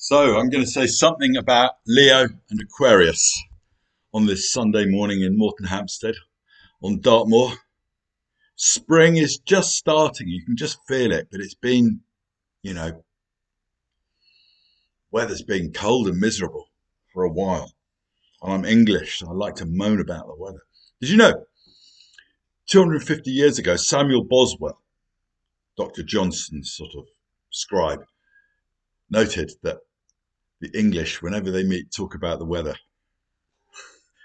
So I'm going to say something about Leo and Aquarius on this Sunday morning in Morton Hampstead on Dartmoor. Spring is just starting. You can just feel it, but it's been, you know, weather's been cold and miserable for a while. And I'm English, so I like to moan about the weather. Did you know, 250 years ago, Samuel Boswell, Dr. Johnson's sort of scribe, noted that the English, whenever they meet, talk about the weather.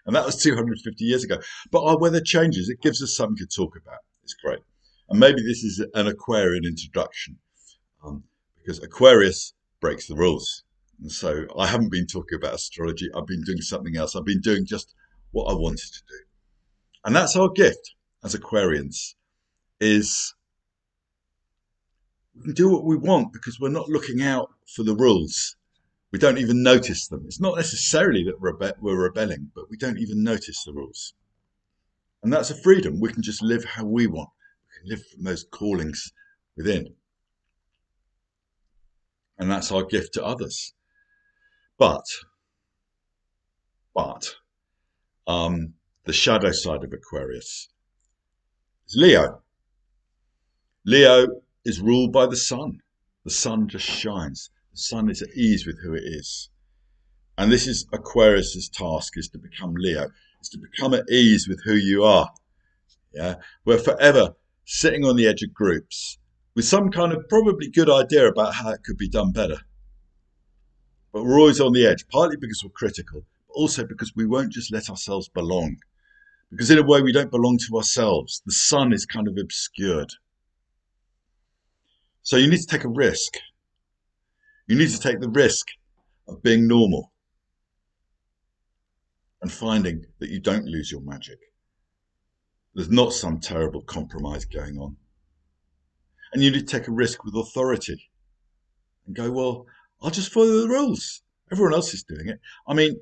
And that was 250 years ago. But our weather changes. It gives us something to talk about. It's great. And maybe this is an Aquarian introduction because Aquarius breaks the rules. And so I haven't been talking about astrology. I've been doing something else. I've been doing just what I wanted to do. And that's our gift as Aquarians is we can do what we want because we're not looking out for the rules. We don't even notice them. It's not necessarily that we're rebelling, but we don't even notice the rules. And that's a freedom. We can just live how we want. We can live from those callings within. And that's our gift to others. But the shadow side of Aquarius is Leo. Leo is ruled by the sun. The sun just shines. The sun is at ease with who it is. And this is Aquarius's task, is to become Leo. Is to become at ease with who you are. Yeah, we're forever sitting on the edge of groups with some kind of probably good idea about how it could be done better. But we're always on the edge, partly because we're critical, but also because we won't just let ourselves belong. Because in a way, we don't belong to ourselves. The sun is kind of obscured. So you need to take a risk. You need to take the risk of being normal and finding that you don't lose your magic. There's not some terrible compromise going on. And you need to take a risk with authority and go, well, I'll just follow the rules. Everyone else is doing it. I mean,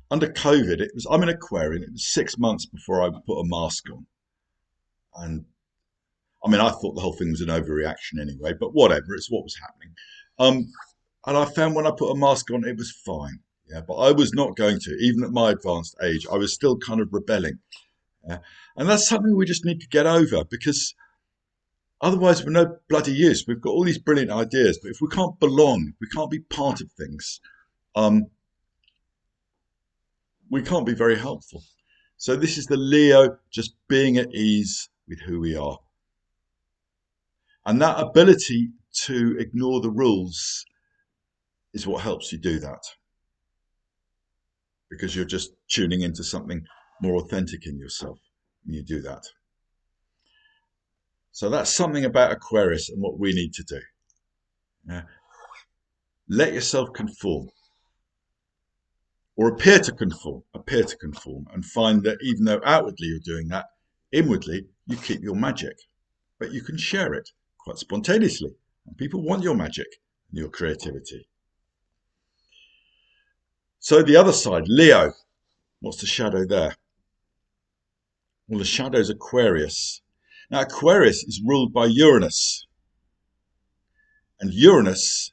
under COVID, I'm an Aquarian. It was 6 months before I put a mask on. And I mean, I thought the whole thing was an overreaction anyway, but whatever, it's what was happening. And I found when I put a mask on, it was fine. Yeah, but I was not going to, even at my advanced age, I was still kind of rebelling. Yeah? And that's something we just need to get over because otherwise we're no bloody use. We've got all these brilliant ideas, but if we can't belong, we can't be part of things, we can't be very helpful. So this is the Leo just being at ease with who we are. And that ability to ignore the rules is what helps you do that. Because you're just tuning into something more authentic in yourself when you do that. So that's something about Aquarius and what we need to do. Yeah. Let yourself conform. Or appear to conform, and find that even though outwardly you're doing that, inwardly you keep your magic. But you can share it quite spontaneously. And people want your magic and your creativity. So the other side, Leo, what's the shadow there? Well, the shadow is Aquarius. Now, Aquarius is ruled by Uranus. And Uranus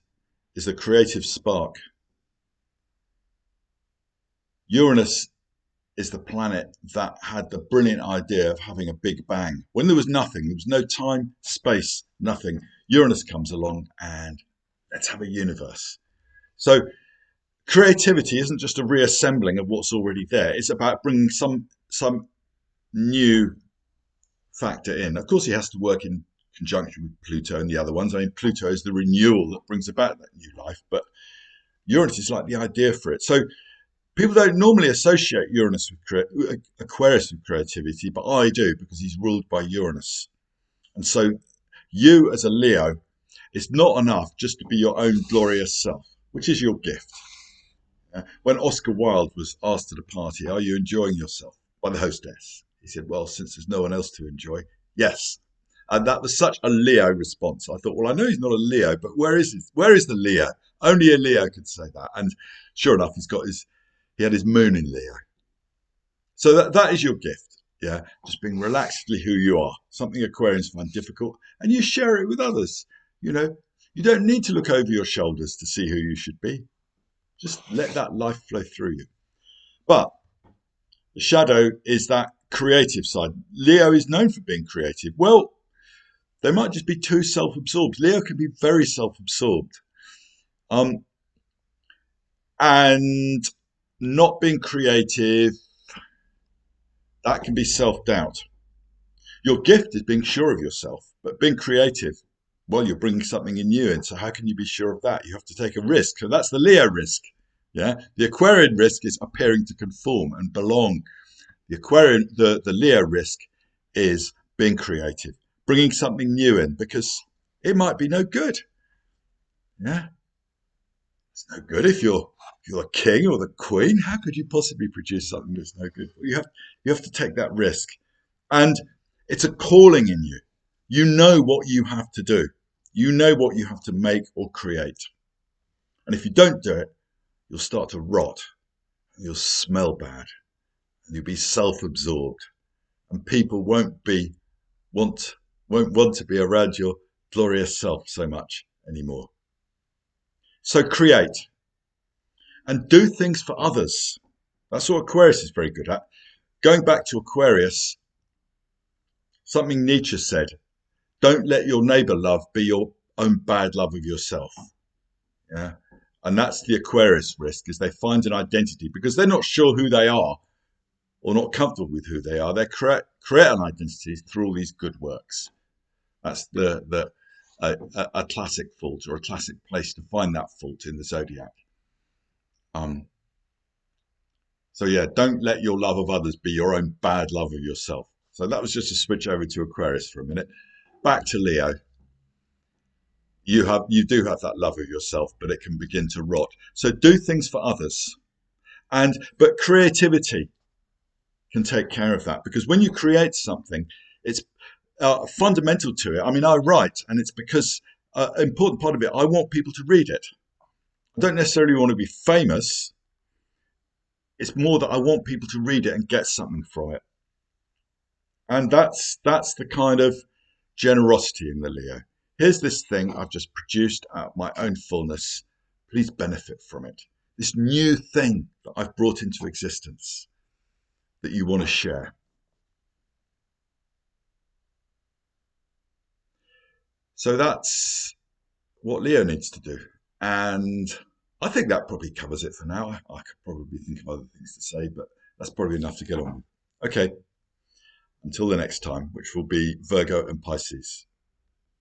is the creative spark. Uranus is the planet that had the brilliant idea of having a big bang. When there was nothing, there was no time, space, nothing. Uranus comes along and let's have a universe. So creativity isn't just a reassembling of what's already there. It's about bringing some new factor in. Of course, he has to work in conjunction with Pluto and the other ones. I mean, Pluto is the renewal that brings about that new life, but Uranus is like the idea for it. So people don't normally associate Aquarius with creativity, but I do because he's ruled by Uranus. And so you as a Leo, it's not enough just to be your own glorious self, which is your gift. When Oscar Wilde was asked at a party, are you enjoying yourself? By the hostess. He said, well, since there's no one else to enjoy, yes. And that was such a Leo response. I thought, well, I know he's not a Leo, but where is the Leo? Only a Leo could say that. And sure enough, he had his moon in Leo. So that is your gift. Yeah. Just being relaxedly who you are. Something Aquarians find difficult. And you share it with others. You know, You don't need to look over your shoulders to see who you should be. Just let that life flow through you. But the shadow is that creative side. Leo is known for being creative. Well, they might just be too self-absorbed. Leo can be very self-absorbed. Um, and not being creative, that can be self-doubt. Your gift is being sure of yourself, but being creative, well, you're bringing something in you in. So how can you be sure of that? You have to take a risk. So that's the Leo risk. Yeah. The Aquarian risk is appearing to conform and belong. The Leo risk is being creative, bringing something new in because it might be no good. Yeah. It's no good if you're the king or the queen. How could you possibly produce something that's no good? You have to take that risk. And it's a calling in you. You know what you have to do. You know what you have to make or create. And if you don't do it, you'll start to rot. You'll smell bad. And you'll be self-absorbed. And people want won't want to be around your glorious self so much anymore. So create and do things for others. That's what Aquarius is very good at. Going back to Aquarius, something Nietzsche said, don't let your neighbor love be your own bad love of yourself. Yeah. And that's the Aquarius risk, is they find an identity because they're not sure who they are or not comfortable with who they are. They create an identity through all these good works. That's a classic fault or a classic place to find that fault in the zodiac. So yeah, don't let your love of others be your own bad love of yourself. So that was just a switch over to Aquarius for a minute. Back to Leo. You do have that love of yourself, but it can begin to rot. So do things for others. But creativity can take care of that, because when you create something, it's fundamental to it. I mean, I write, and it's because an important part of it, I want people to read it. I don't necessarily want to be famous. It's more that I want people to read it and get something from it. And that's the kind of generosity in the Leo. Here's this thing I've just produced out of my own fullness. Please benefit from it. This new thing that I've brought into existence that you want to share. So that's what Leo needs to do. And I think that probably covers it for now. I could probably think of other things to say, but that's probably enough to get on with. Okay, until the next time, which will be Virgo and Pisces.